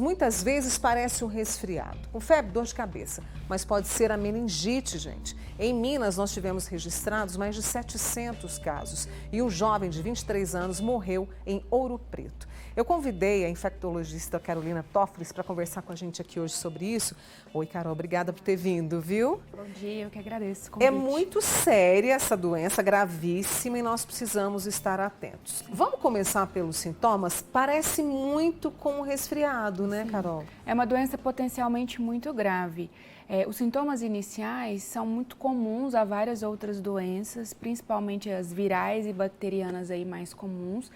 Muitas vezes parece um resfriado, com febre, dor de cabeça, mas pode ser a meningite, gente. Em Minas, nós tivemos registrados mais de 700 casos e um jovem de 23 anos morreu em Ouro Preto. Eu convidei a infectologista Carolina Toffoli para conversar com a gente aqui hoje sobre isso. Oi, Carol, obrigada por ter vindo, viu? Bom dia, eu que agradeço o É convite. muito séria essa doença, gravíssima, e nós precisamos estar atentos. Vamos começar pelos sintomas? Parece muito com um resfriado, né, Carol? É uma doença potencialmente muito grave. Os sintomas iniciais são muito comuns a várias outras doenças, principalmente as virais e bacterianas aí mais comuns,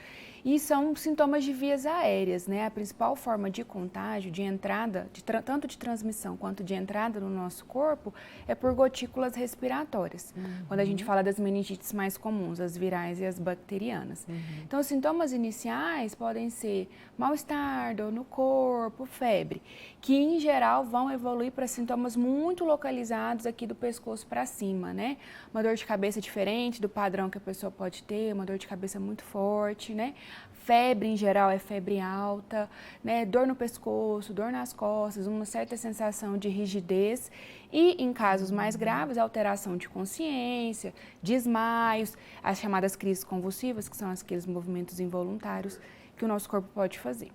e são sintomas de vias aéreas, né? A principal forma de contágio, de entrada, tanto de transmissão quanto de entrada no nosso corpo, é por gotículas respiratórias. Quando a gente fala das meningites mais comuns, as virais e as bacterianas. Então, os sintomas iniciais podem ser mal-estar, dor no corpo, febre, que em geral vão evoluir para sintomas muito localizados aqui do pescoço para cima, né? Uma dor de cabeça diferente do padrão que a pessoa pode ter, uma dor de cabeça muito forte, né? Febre, em geral, é febre alta, né? Dor no pescoço, dor nas costas, uma certa sensação de rigidez e, em casos mais graves, alteração de consciência, desmaios, as chamadas crises convulsivas, que são aqueles movimentos involuntários que o nosso corpo pode fazer.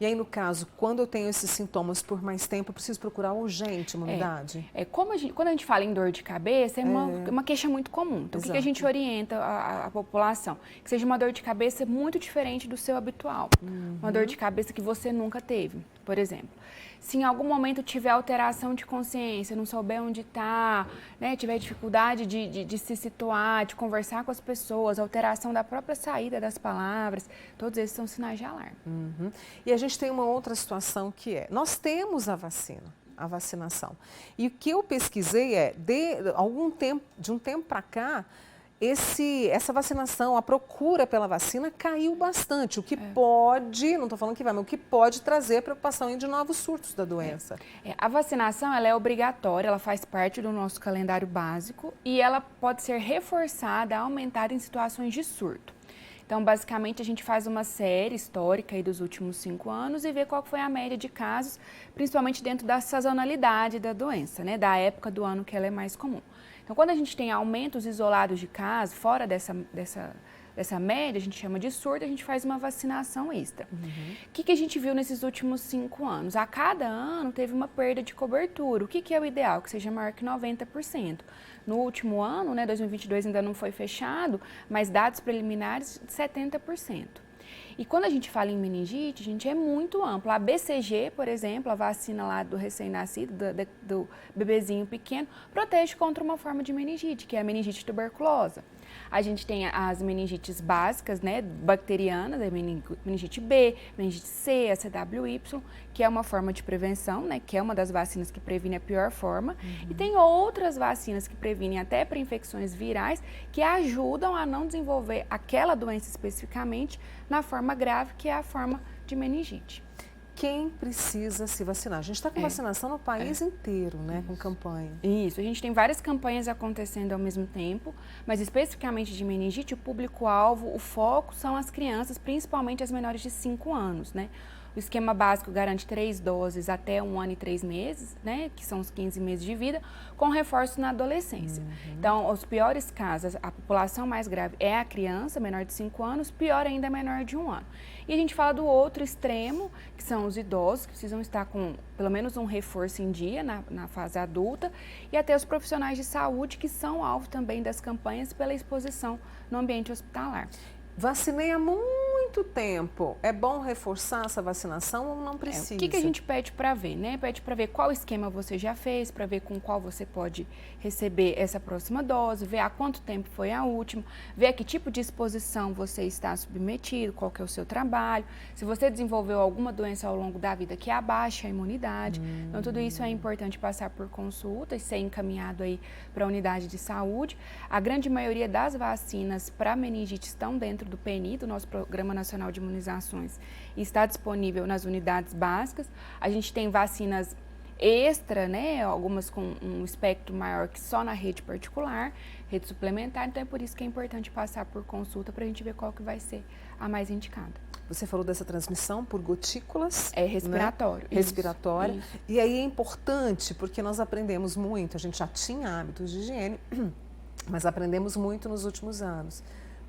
E aí, no caso, quando eu tenho esses sintomas por mais tempo, eu preciso procurar urgente uma unidade? Quando a gente fala em dor de cabeça, é uma queixa muito comum. Então, o que a gente orienta a população? Que seja uma dor de cabeça muito diferente do seu habitual. Uma dor de cabeça que você nunca teve, por exemplo. Se em algum momento tiver alteração de consciência, não souber onde está, né, tiver dificuldade de se situar, de conversar com as pessoas, alteração da própria saída das palavras, todos esses são sinais de alarme. E a gente tem uma outra situação que é, nós temos a vacinação. E o que eu pesquisei de um tempo para cá, essa vacinação, a procura pela vacina caiu bastante, o que pode, não estou falando que vai, mas o que pode trazer preocupação de novos surtos da doença. A vacinação ela é obrigatória, ela faz parte do nosso calendário básico e ela pode ser reforçada, aumentada em situações de surto. Então, basicamente, a gente faz uma série histórica aí dos últimos 5 anos e vê qual foi a média de casos, principalmente dentro da sazonalidade da doença, né, da época do ano que ela é mais comum. Então, quando a gente tem aumentos isolados de casos, fora dessa média, a gente chama de surto, a gente faz uma vacinação extra. O que a gente viu nesses últimos 5 anos? A cada ano teve uma perda de cobertura. O que é o ideal? Que seja maior que 90%. No último ano, né, 2022 ainda não foi fechado, mas dados preliminares de 70%. E quando a gente fala em meningite, gente, é muito amplo. A BCG, por exemplo, a vacina lá do recém-nascido, do bebezinho pequeno, protege contra uma forma de meningite, que é a meningite tuberculosa. A gente tem as meningites básicas, né, bacterianas, a meningite B, meningite C, a CWY, que é uma forma de prevenção, né, que é uma das vacinas que previne a pior forma. E tem outras vacinas que previnem até para infecções virais, que ajudam a não desenvolver aquela doença especificamente na forma grave, que é a forma de meningite. Quem precisa se vacinar? A gente está com vacinação no país inteiro, né, com campanha. Isso, a gente tem várias campanhas acontecendo ao mesmo tempo, mas especificamente de meningite, o público-alvo, o foco são as crianças, principalmente as menores de 5 anos, né? O esquema básico garante 3 doses até 1 ano e 3 meses, né, que são os 15 meses de vida, com reforço na adolescência. Então, os piores casos, a população mais grave é a criança, menor de 5 anos, pior ainda, menor de 1 ano. E a gente fala do outro extremo, que são os idosos, que precisam estar com pelo menos um reforço em dia na fase adulta, e até os profissionais de saúde, que são alvo também das campanhas pela exposição no ambiente hospitalar. Vacinei há muito tempo. É bom reforçar essa vacinação ou não precisa? O que a gente pede para ver, né? Pede para ver qual esquema você já fez, para ver com qual você pode receber essa próxima dose, ver há quanto tempo foi a última, ver a que tipo de exposição você está submetido, qual que é o seu trabalho, se você desenvolveu alguma doença ao longo da vida que abaixa a imunidade. Então, tudo isso é importante passar por consulta e ser encaminhado aí para a unidade de saúde. A grande maioria das vacinas para meningite estão dentro do PNI, do nosso Programa Nacional de Imunizações, e está disponível nas unidades básicas. A gente tem vacinas extra, né, algumas com um espectro maior que só na rede particular, rede suplementar, então é por isso que é importante passar por consulta para a gente ver qual que vai ser a mais indicada. Você falou dessa transmissão por gotículas. É respiratório. Né? Respiratória. Isso. E aí é importante, porque nós aprendemos muito, a gente já tinha hábitos de higiene, mas aprendemos muito nos últimos anos.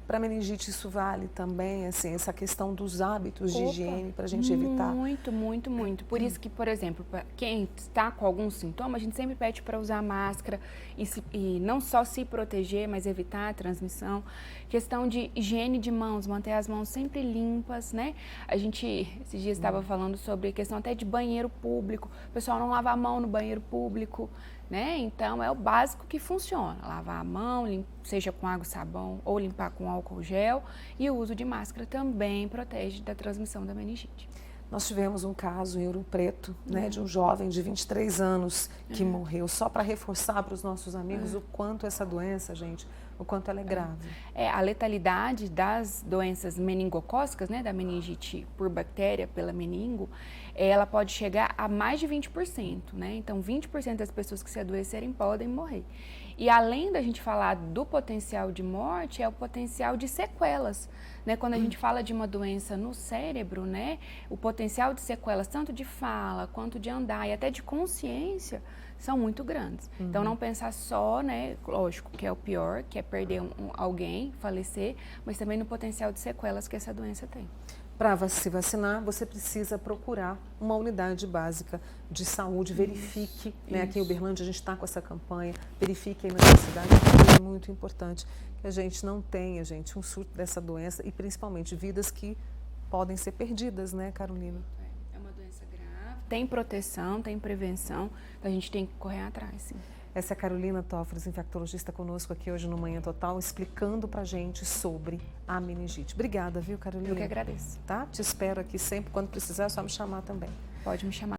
Para meningite isso vale também, assim, essa questão dos hábitos de higiene para a gente evitar? Muito, muito, muito. Por isso que, por exemplo, para quem está com algum sintoma, a gente sempre pede para usar máscara e não só se proteger, mas evitar a transmissão. Questão de higiene de mãos, manter as mãos sempre limpas, né? A gente, esses dias, estava falando sobre a questão até de banheiro público. O pessoal não lava a mão no banheiro público, né? Então, é o básico que funciona. Lavar a mão, seja com água e sabão ou limpar com álcool gel. E o uso de máscara também protege da transmissão da meningite. Nós tivemos um caso em Ouro Preto, né, de um jovem de 23 anos que morreu. Só para reforçar para os nossos amigos o quanto essa doença, gente, o quanto ela é grave. A letalidade das doenças meningocócicas, né, da meningite por bactéria, pela meningo, ela pode chegar a mais de 20%, né? Então, 20% das pessoas que se adoecerem podem morrer. E além da gente falar do potencial de morte, é o potencial de sequelas, né? Quando a gente fala de uma doença no cérebro, né, o potencial de sequelas, tanto de fala, quanto de andar e até de consciência, são muito grandes. Então, não pensar só, né, lógico, que é o pior, que é perder alguém, falecer, mas também no potencial de sequelas que essa doença tem. Para se vacinar, você precisa procurar uma unidade básica de saúde, verifique, né? Aqui em Uberlândia a gente está com essa campanha, verifique aí na sua cidade, porque é muito importante que a gente não tenha, gente, um surto dessa doença e principalmente vidas que podem ser perdidas, né, Carolina? É uma doença grave, tem proteção, tem prevenção, então a gente tem que correr atrás, sim. Essa é a Carolina Toffoli, infectologista, conosco aqui hoje no Manhã Total, explicando pra gente sobre a meningite. Obrigada, viu, Carolina? Eu que agradeço. Tá? Te espero aqui sempre, quando precisar é só me chamar também. Pode me chamar.